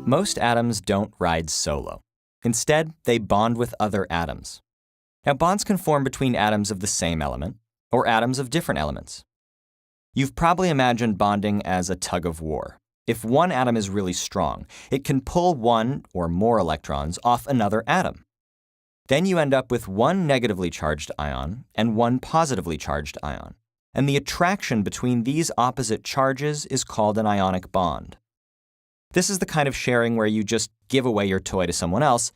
Most atoms don't ride solo. Instead, they bond with other atoms. Now, bonds can form between atoms of the same element, or atoms of different elements. You've probably imagined bonding as a tug of war. If one atom is really strong, it can pull one or more electrons off another atom. Then you end up with one negatively charged ion and one positively charged ion. And the attraction between these opposite charges is called an ionic bond. This is the kind of sharing where you just give away your toy to someone else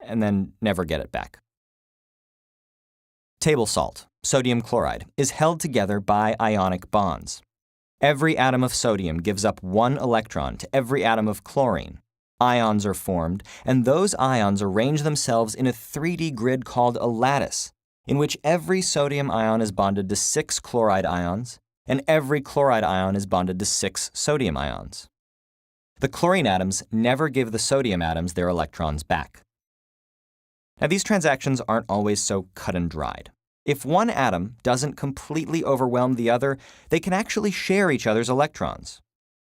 and then never get it back. Table salt, sodium chloride, is held together by ionic bonds. Every atom of sodium gives up one electron to every atom of chlorine. Ions are formed, and those ions arrange themselves in a 3D grid called a lattice, in which every sodium ion is bonded to 6 chloride ions, and every chloride ion is bonded to 6 sodium ions. The chlorine atoms never give the sodium atoms their electrons back. Now, these transactions aren't always so cut and dried. If one atom doesn't completely overwhelm the other, they can actually share each other's electrons.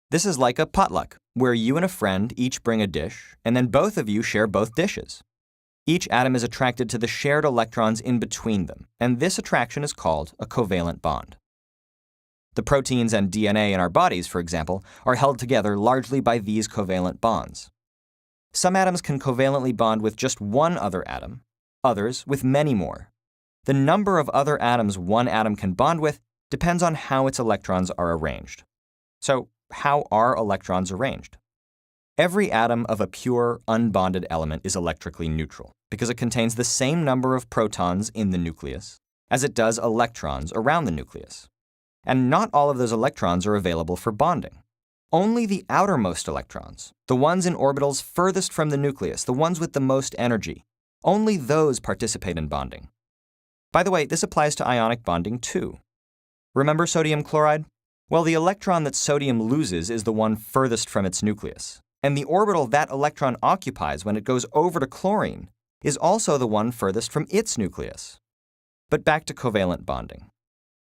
This is like a potluck, where you and a friend each bring a dish, and then both of you share both dishes. Each atom is attracted to the shared electrons in between them, and this attraction is called a covalent bond. The proteins and DNA in our bodies, for example, are held together largely by these covalent bonds. Some atoms can covalently bond with just one other atom, others with many more. The number of other atoms one atom can bond with depends on how its electrons are arranged. So, how are electrons arranged? Every atom of a pure, unbonded element is electrically neutral because it contains the same number of protons in the nucleus as it does electrons around the nucleus. And not all of those electrons are available for bonding. Only the outermost electrons, the ones in orbitals furthest from the nucleus, the ones with the most energy, only those participate in bonding. By the way, this applies to ionic bonding too. Remember sodium chloride? Well, the electron that sodium loses is the one furthest from its nucleus, and the orbital that electron occupies when it goes over to chlorine is also the one furthest from its nucleus. But back to covalent bonding.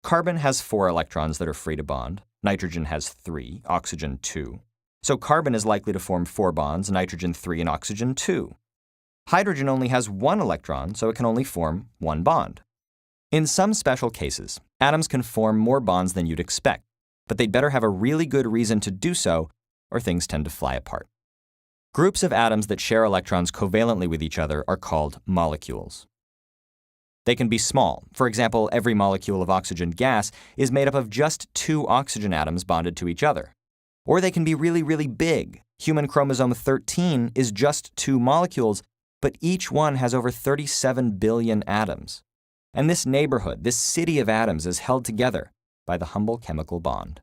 Carbon has 4 electrons that are free to bond, nitrogen has 3, oxygen 2. So carbon is likely to form 4 bonds, nitrogen 3 and oxygen 2. Hydrogen only has 1 electron, so it can only form 1 bond. In some special cases, atoms can form more bonds than you'd expect, but they'd better have a really good reason to do so, or things tend to fly apart. Groups of atoms that share electrons covalently with each other are called molecules. They can be small. For example, every molecule of oxygen gas is made up of just 2 oxygen atoms bonded to each other. Or they can be really, really big. Human chromosome 13 is just 2 molecules, but each one has over 37 billion atoms. And this neighborhood, this city of atoms, is held together by the humble chemical bond.